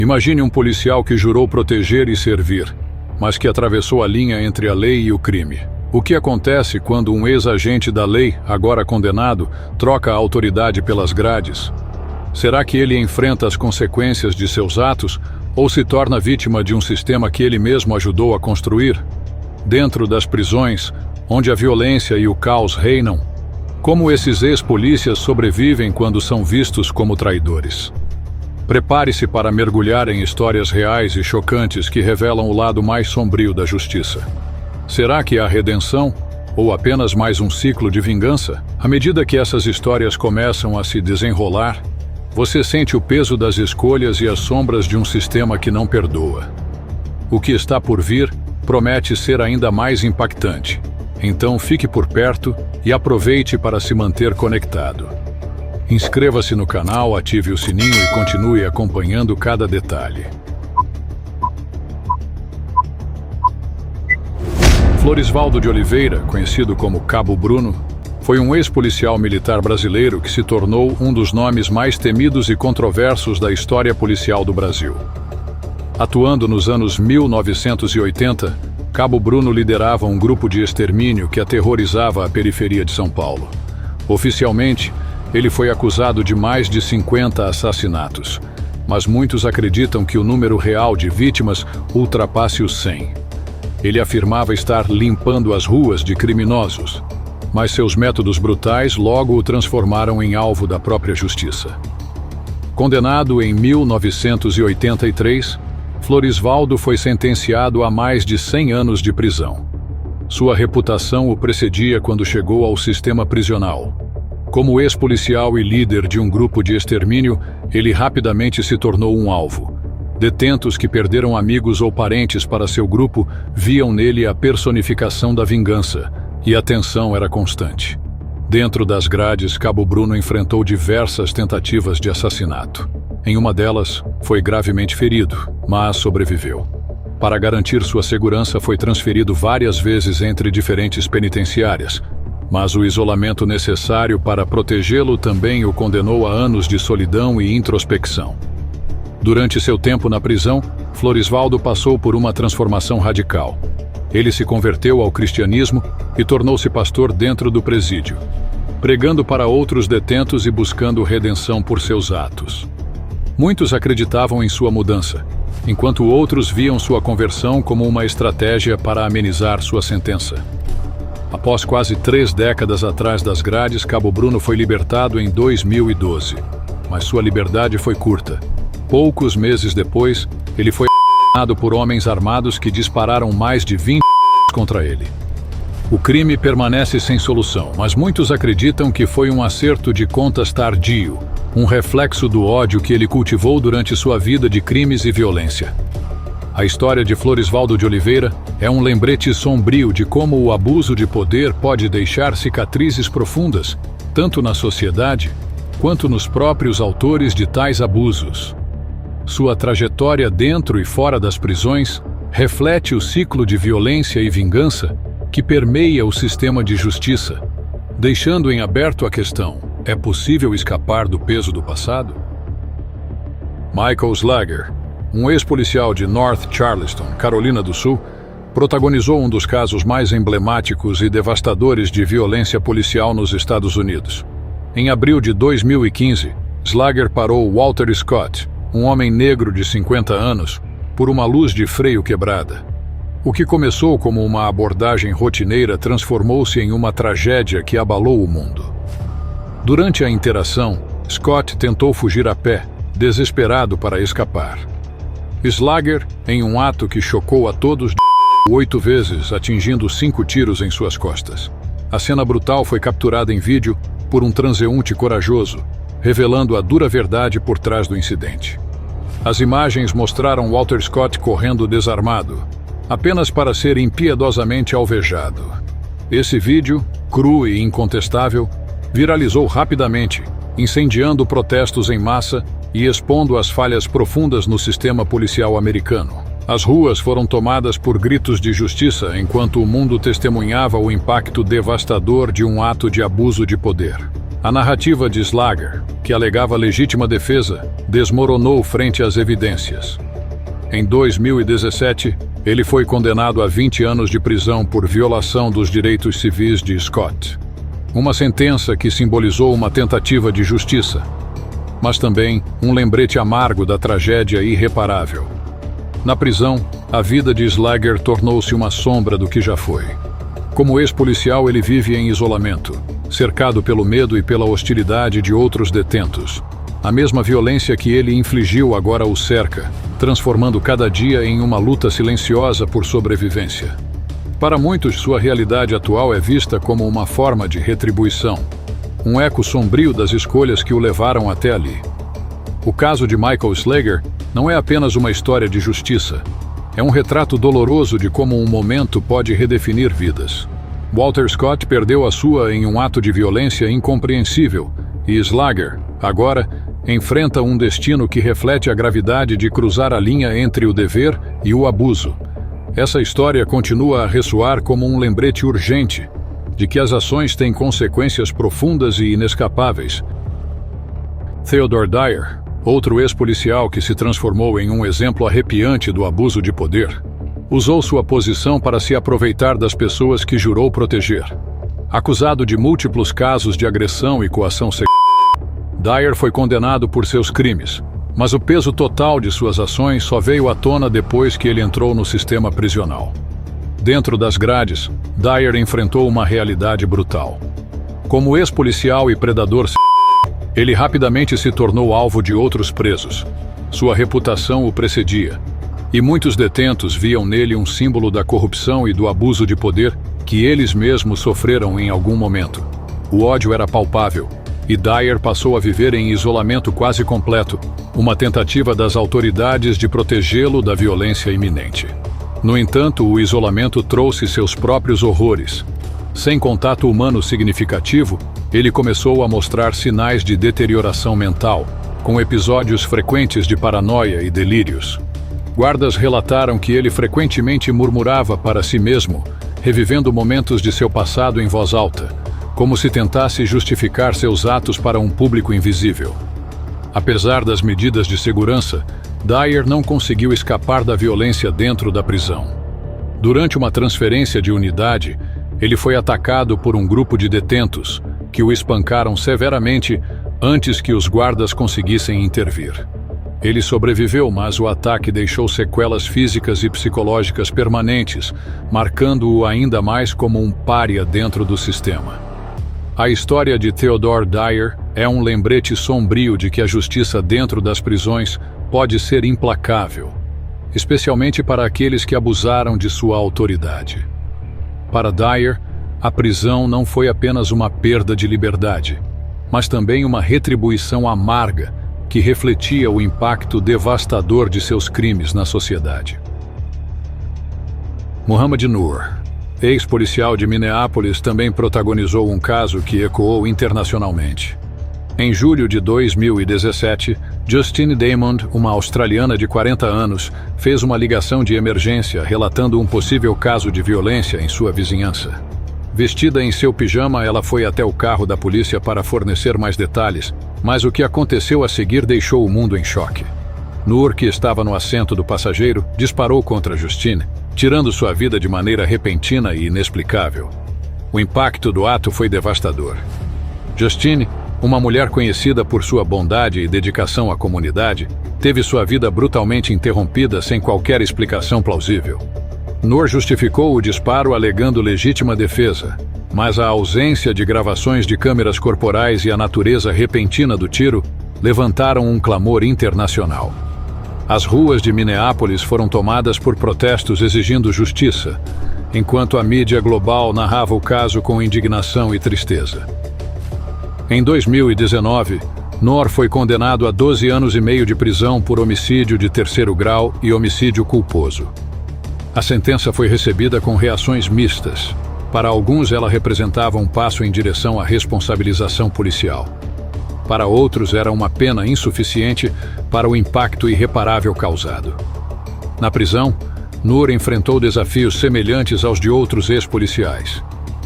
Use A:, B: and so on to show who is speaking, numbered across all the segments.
A: Imagine um policial que jurou proteger e servir, mas que atravessou a linha entre a lei e o crime. O que acontece quando um ex-agente da lei, agora condenado, troca a autoridade pelas grades? Será que ele enfrenta as consequências de seus atos ou se torna vítima de um sistema que ele mesmo ajudou a construir? Dentro das prisões, onde a violência e o caos reinam, como esses ex-polícias sobrevivem quando são vistos como traidores? Prepare-se para mergulhar em histórias reais e chocantes que revelam o lado mais sombrio da justiça. Será que há redenção? Ou apenas mais um ciclo de vingança? À medida que essas histórias começam a se desenrolar, você sente o peso das escolhas e as sombras de um sistema que não perdoa. O que está por vir promete ser ainda mais impactante. Então fique por perto e aproveite para se manter conectado. Inscreva-se no canal, ative o sininho e continue acompanhando cada detalhe. Florisvaldo de Oliveira, conhecido como Cabo Bruno, foi um ex-policial militar brasileiro que se tornou um dos nomes mais temidos e controversos da história policial do Brasil. Atuando nos anos 1980, Cabo Bruno liderava um grupo de extermínio que aterrorizava a periferia de São Paulo. Oficialmente, ele foi acusado de mais de 50 assassinatos, mas muitos acreditam que o número real de vítimas ultrapasse os 100. Ele afirmava estar limpando as ruas de criminosos, mas seus métodos brutais logo o transformaram em alvo da própria justiça. Condenado em 1983, Florisvaldo foi sentenciado a mais de 100 anos de prisão. Sua reputação o precedia quando chegou ao sistema prisional. Como ex-policial e líder de um grupo de extermínio, ele rapidamente se tornou um alvo. Detentos que perderam amigos ou parentes para seu grupo viam nele a personificação da vingança, e a tensão era constante. Dentro das grades, Cabo Bruno enfrentou diversas tentativas de assassinato. Em uma delas, foi gravemente ferido, mas sobreviveu. Para garantir sua segurança, foi transferido várias vezes entre diferentes penitenciárias, mas o isolamento necessário para protegê-lo também o condenou a anos de solidão e introspecção. Durante seu tempo na prisão, Florisvaldo passou por uma transformação radical. Ele se converteu ao cristianismo e tornou-se pastor dentro do presídio, pregando para outros detentos e buscando redenção por seus atos. Muitos acreditavam em sua mudança, enquanto outros viam sua conversão como uma estratégia para amenizar sua sentença. Após quase 3 décadas atrás das grades, Cabo Bruno foi libertado em 2012, mas sua liberdade foi curta. Poucos meses depois, ele foi assassinado por homens armados que dispararam mais de 20 contra ele. O crime permanece sem solução, mas muitos acreditam que foi um acerto de contas tardio, um reflexo do ódio que ele cultivou durante sua vida de crimes e violência. A história de Florisvaldo de Oliveira é um lembrete sombrio de como o abuso de poder pode deixar cicatrizes profundas, tanto na sociedade quanto nos próprios autores de tais abusos. Sua trajetória dentro e fora das prisões reflete o ciclo de violência e vingança que permeia o sistema de justiça, deixando em aberto a questão: é possível escapar do peso do passado? Michael Slager, um ex-policial de North Charleston, Carolina do Sul, protagonizou um dos casos mais emblemáticos e devastadores de violência policial nos Estados Unidos. Em abril de 2015, Slager parou Walter Scott, um homem negro de 50 anos, por uma luz de freio quebrada. O que começou como uma abordagem rotineira transformou-se em uma tragédia que abalou o mundo. Durante a interação, Scott tentou fugir a pé, desesperado para escapar. Slager, em um ato que chocou a todos, 8 vezes, atingindo 5 tiros em suas costas. A cena brutal foi capturada em vídeo por um transeunte corajoso, revelando a dura verdade por trás do incidente. As imagens mostraram Walter Scott correndo desarmado, apenas para ser impiedosamente alvejado. Esse vídeo, cru e incontestável, viralizou rapidamente, incendiando protestos em massa e expondo as falhas profundas no sistema policial americano. As ruas foram tomadas por gritos de justiça enquanto o mundo testemunhava o impacto devastador de um ato de abuso de poder. A narrativa de Slager, que alegava legítima defesa, desmoronou frente às evidências. Em 2017, ele foi condenado a 20 anos de prisão por violação dos direitos civis de Scott. Uma sentença que simbolizou uma tentativa de justiça, mas também um lembrete amargo da tragédia irreparável. Na prisão, a vida de Slager tornou-se uma sombra do que já foi. Como ex-policial, ele vive em isolamento, cercado pelo medo e pela hostilidade de outros detentos. A mesma violência que ele infligiu agora o cerca, transformando cada dia em uma luta silenciosa por sobrevivência. Para muitos, sua realidade atual é vista como uma forma de retribuição, um eco sombrio das escolhas que o levaram até ali. O caso de Michael Slager não é apenas uma história de justiça, é um retrato doloroso de como um momento pode redefinir vidas. Walter Scott perdeu a sua em um ato de violência incompreensível, e Slager, agora, enfrenta um destino que reflete a gravidade de cruzar a linha entre o dever e o abuso. Essa história continua a ressoar como um lembrete urgente de que as ações têm consequências profundas e inescapáveis. Theodore Dyer, outro ex-policial que se transformou em um exemplo arrepiante do abuso de poder, usou sua posição para se aproveitar das pessoas que jurou proteger. Acusado de múltiplos casos de agressão e coação sexual, Dyer foi condenado por seus crimes, mas o peso total de suas ações só veio à tona depois que ele entrou no sistema prisional. Dentro das grades, Dyer enfrentou uma realidade brutal. Como ex-policial e predador, ele rapidamente se tornou alvo de outros presos. Sua reputação o precedia, e muitos detentos viam nele um símbolo da corrupção e do abuso de poder que eles mesmos sofreram em algum momento. O ódio era palpável, e Dyer passou a viver em isolamento quase completo, uma tentativa das autoridades de protegê-lo da violência iminente. No entanto, o isolamento trouxe seus próprios horrores. Sem contato humano significativo, ele começou a mostrar sinais de deterioração mental, com episódios frequentes de paranoia e delírios. Guardas relataram que ele frequentemente murmurava para si mesmo, revivendo momentos de seu passado em voz alta, como se tentasse justificar seus atos para um público invisível. Apesar das medidas de segurança, Dyer não conseguiu escapar da violência dentro da prisão. Durante uma transferência de unidade, ele foi atacado por um grupo de detentos, que o espancaram severamente antes que os guardas conseguissem intervir. Ele sobreviveu, mas o ataque deixou sequelas físicas e psicológicas permanentes, marcando-o ainda mais como um pária dentro do sistema. A história de Theodore Dyer é um lembrete sombrio de que a justiça dentro das prisões pode ser implacável, especialmente para aqueles que abusaram de sua autoridade. Para Dyer, a prisão não foi apenas uma perda de liberdade, mas também uma retribuição amarga que refletia o impacto devastador de seus crimes na sociedade. Muhammad Nur, ex-policial de Minneapolis, também protagonizou um caso que ecoou internacionalmente. Em julho de 2017, Justine Damond, uma australiana de 40 anos, fez uma ligação de emergência relatando um possível caso de violência em sua vizinhança. Vestida em seu pijama, ela foi até o carro da polícia para fornecer mais detalhes, mas o que aconteceu a seguir deixou o mundo em choque. Nur, que estava no assento do passageiro, disparou contra Justine, tirando sua vida de maneira repentina e inexplicável. O impacto do ato foi devastador. Justine, uma mulher conhecida por sua bondade e dedicação à comunidade, teve sua vida brutalmente interrompida sem qualquer explicação plausível. Nur justificou o disparo alegando legítima defesa, mas a ausência de gravações de câmeras corporais e a natureza repentina do tiro levantaram um clamor internacional. As ruas de Minneapolis foram tomadas por protestos exigindo justiça, enquanto a mídia global narrava o caso com indignação e tristeza. Em 2019, Nur foi condenado a 12 anos e meio de prisão por homicídio de terceiro grau e homicídio culposo. A sentença foi recebida com reações mistas. Para alguns, ela representava um passo em direção à responsabilização policial. Para outros, era uma pena insuficiente para o impacto irreparável causado. Na prisão, Nur enfrentou desafios semelhantes aos de outros ex-policiais.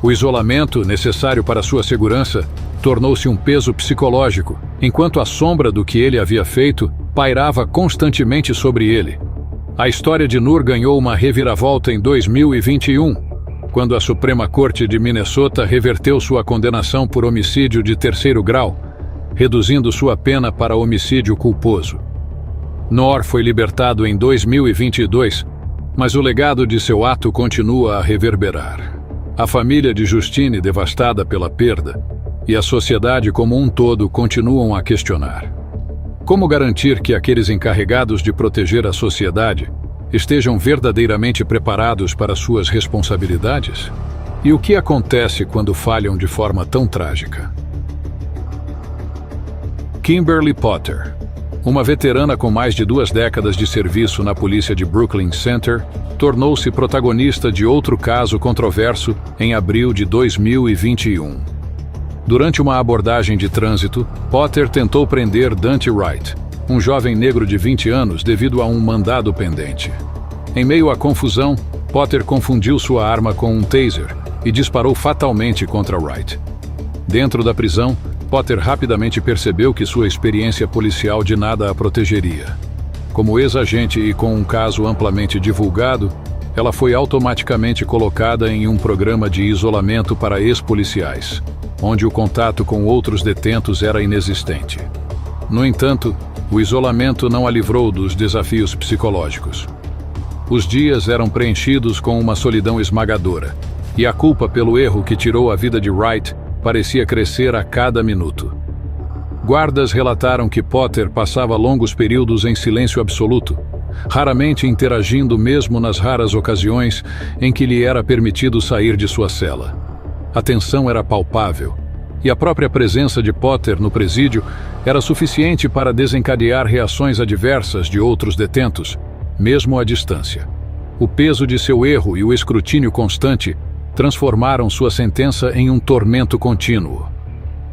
A: O isolamento, necessário para sua segurança, tornou-se um peso psicológico, enquanto a sombra do que ele havia feito pairava constantemente sobre ele. A história de Noor ganhou uma reviravolta em 2021, quando a Suprema Corte de Minnesota reverteu sua condenação por homicídio de terceiro grau, reduzindo sua pena para homicídio culposo. Noor foi libertado em 2022, mas o legado de seu ato continua a reverberar. A família de Justine, devastada pela perda, e a sociedade como um todo continuam a questionar. Como garantir que aqueles encarregados de proteger a sociedade estejam verdadeiramente preparados para suas responsabilidades? E o que acontece quando falham de forma tão trágica? Kimberly Potter, uma veterana com mais de 2 décadas de serviço na polícia de Brooklyn Center, tornou-se protagonista de outro caso controverso em abril de 2021. Durante uma abordagem de trânsito, Potter tentou prender Dante Wright, um jovem negro de 20 anos, devido a um mandado pendente. Em meio à confusão, Potter confundiu sua arma com um taser e disparou fatalmente contra Wright. Dentro da prisão, Potter rapidamente percebeu que sua experiência policial de nada a protegeria. Como ex-agente e com um caso amplamente divulgado, ela foi automaticamente colocada em um programa de isolamento para ex-policiais, onde o contato com outros detentos era inexistente. No entanto, o isolamento não a livrou dos desafios psicológicos. Os dias eram preenchidos com uma solidão esmagadora, e a culpa pelo erro que tirou a vida de Wright parecia crescer a cada minuto. Guardas relataram que Potter passava longos períodos em silêncio absoluto, raramente interagindo mesmo nas raras ocasiões em que lhe era permitido sair de sua cela. A tensão era palpável, e a própria presença de Potter no presídio era suficiente para desencadear reações adversas de outros detentos, mesmo à distância. O peso de seu erro e o escrutínio constante transformaram sua sentença em um tormento contínuo.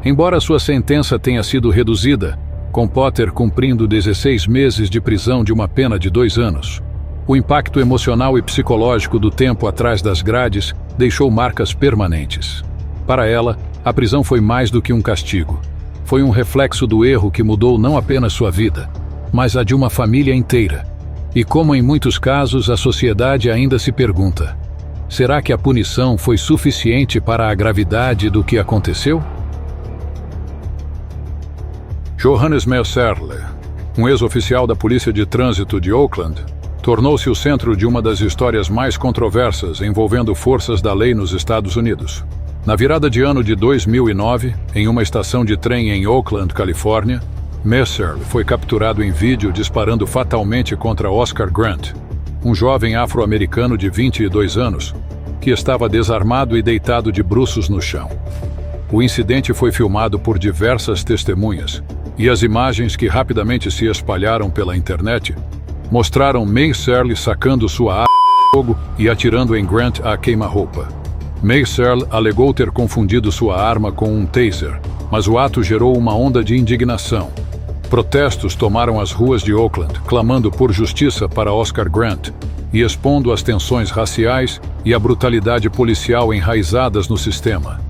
A: Embora sua sentença tenha sido reduzida, com Potter cumprindo 16 meses de prisão de uma pena de 2 anos, o impacto emocional e psicológico do tempo atrás das grades deixou marcas permanentes. Para ela, a prisão foi mais do que um castigo. Foi um reflexo do erro que mudou não apenas sua vida, mas a de uma família inteira. E como em muitos casos, a sociedade ainda se pergunta: será que a punição foi suficiente para a gravidade do que aconteceu? Johannes Messerle, um ex-oficial da Polícia de Trânsito de Oakland, tornou-se o centro de uma das histórias mais controversas envolvendo forças da lei nos Estados Unidos. Na virada de ano de 2009, em uma estação de trem em Oakland, Califórnia, Messerle foi capturado em vídeo disparando fatalmente contra Oscar Grant, um jovem afro-americano de 22 anos, que estava desarmado e deitado de bruços no chão. O incidente foi filmado por diversas testemunhas, e as imagens que rapidamente se espalharam pela internet mostraram Messerle sacando sua arma de fogo e atirando em Grant a queima-roupa. Messerle alegou ter confundido sua arma com um taser, mas o ato gerou uma onda de indignação. Protestos tomaram as ruas de Oakland, clamando por justiça para Oscar Grant e expondo as tensões raciais e a brutalidade policial enraizadas no sistema.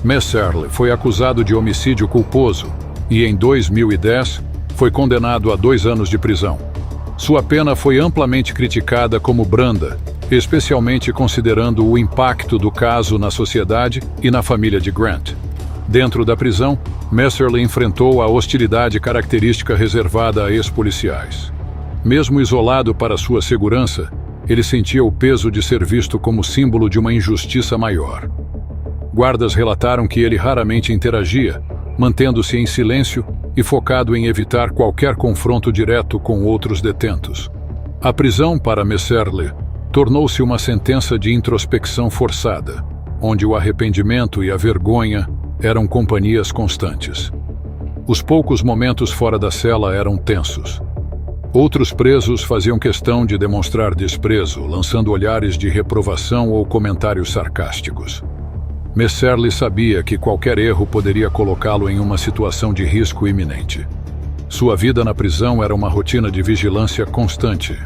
A: Messerle foi acusado de homicídio culposo e, em 2010, foi condenado a 2 anos de prisão. Sua pena foi amplamente criticada como branda, especialmente considerando o impacto do caso na sociedade e na família de Grant. Dentro da prisão, Messerle enfrentou a hostilidade característica reservada a ex-policiais. Mesmo isolado para sua segurança, ele sentia o peso de ser visto como símbolo de uma injustiça maior. Guardas relataram que ele raramente interagia, mantendo-se em silêncio e focado em evitar qualquer confronto direto com outros detentos. A prisão para Messerle tornou-se uma sentença de introspecção forçada, onde o arrependimento e a vergonha eram companhias constantes. Os poucos momentos fora da cela eram tensos. Outros presos faziam questão de demonstrar desprezo, lançando olhares de reprovação ou comentários sarcásticos. Messerle sabia que qualquer erro poderia colocá-lo em uma situação de risco iminente. Sua vida na prisão era uma rotina de vigilância constante,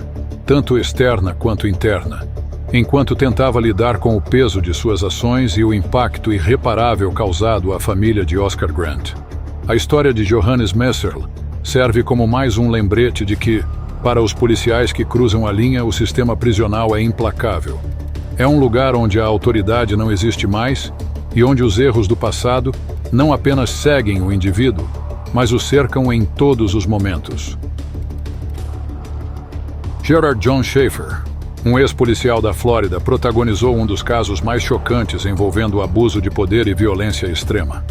A: tanto externa quanto interna, enquanto tentava lidar com o peso de suas ações e o impacto irreparável causado à família de Oscar Grant. A história de Johannes Messerl serve como mais um lembrete de que, para os policiais que cruzam a linha, o sistema prisional é implacável. É um lugar onde a autoridade não existe mais e onde os erros do passado não apenas seguem o indivíduo, mas o cercam em todos os momentos. Gerard John Schaefer, um ex-policial da Flórida, protagonizou um dos casos mais chocantes envolvendo abuso de poder e violência extrema.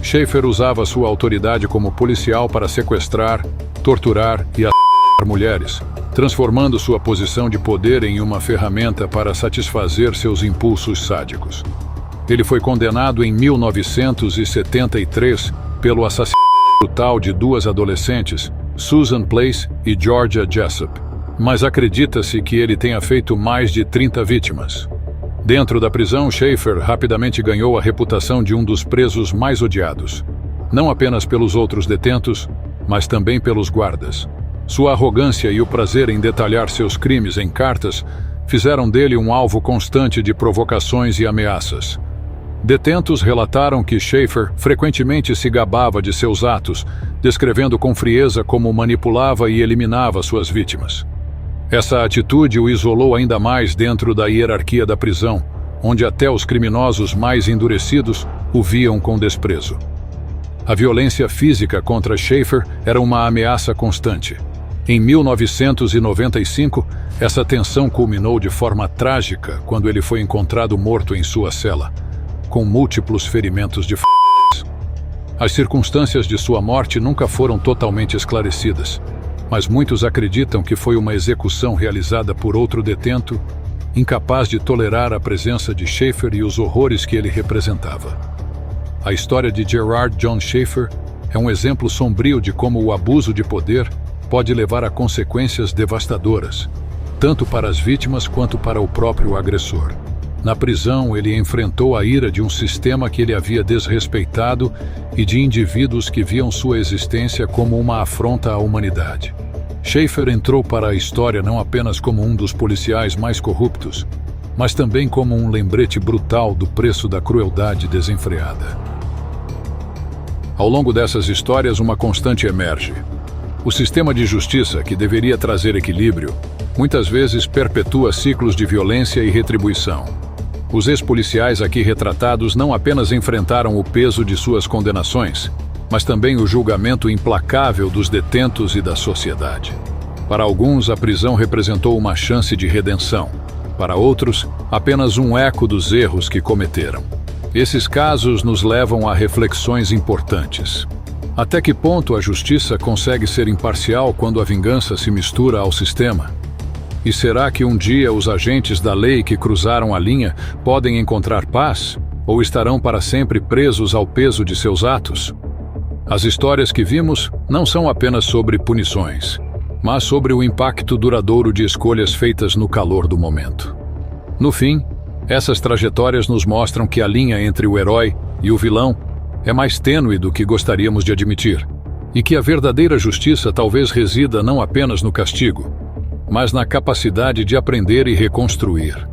A: Schaefer usava sua autoridade como policial para sequestrar, torturar e assassinar mulheres, transformando sua posição de poder em uma ferramenta para satisfazer seus impulsos sádicos. Ele foi condenado em 1973 pelo assassinato brutal de duas adolescentes, Susan Place e Georgia Jessup, mas acredita-se que ele tenha feito mais de 30 vítimas. Dentro da prisão, Schaefer rapidamente ganhou a reputação de um dos presos mais odiados, não apenas pelos outros detentos, mas também pelos guardas. Sua arrogância e o prazer em detalhar seus crimes em cartas fizeram dele um alvo constante de provocações e ameaças. Detentos relataram que Schaefer frequentemente se gabava de seus atos, descrevendo com frieza como manipulava e eliminava suas vítimas. Essa atitude o isolou ainda mais dentro da hierarquia da prisão, onde até os criminosos mais endurecidos o viam com desprezo. A violência física contra Schaefer era uma ameaça constante. Em 1995, essa tensão culminou de forma trágica quando ele foi encontrado morto em sua cela, com múltiplos ferimentos de facadas. As circunstâncias de sua morte nunca foram totalmente esclarecidas, mas muitos acreditam que foi uma execução realizada por outro detento, incapaz de tolerar a presença de Schaefer e os horrores que ele representava. A história de Gerard John Schaefer é um exemplo sombrio de como o abuso de poder pode levar a consequências devastadoras, tanto para as vítimas quanto para o próprio agressor. Na prisão, ele enfrentou a ira de um sistema que ele havia desrespeitado e de indivíduos que viam sua existência como uma afronta à humanidade. Schaefer entrou para a história não apenas como um dos policiais mais corruptos, mas também como um lembrete brutal do preço da crueldade desenfreada. Ao longo dessas histórias, uma constante emerge. O sistema de justiça, que deveria trazer equilíbrio, muitas vezes perpetua ciclos de violência e retribuição. Os ex-policiais aqui retratados não apenas enfrentaram o peso de suas condenações, mas também o julgamento implacável dos detentos e da sociedade. Para alguns, a prisão representou uma chance de redenção. Para outros, apenas um eco dos erros que cometeram. Esses casos nos levam a reflexões importantes. Até que ponto a justiça consegue ser imparcial quando a vingança se mistura ao sistema? E será que um dia os agentes da lei que cruzaram a linha podem encontrar paz? Ou estarão para sempre presos ao peso de seus atos? As histórias que vimos não são apenas sobre punições, mas sobre o impacto duradouro de escolhas feitas no calor do momento. No fim, essas trajetórias nos mostram que a linha entre o herói e o vilão é mais tênue do que gostaríamos de admitir, e que a verdadeira justiça talvez resida não apenas no castigo, mas na capacidade de aprender e reconstruir.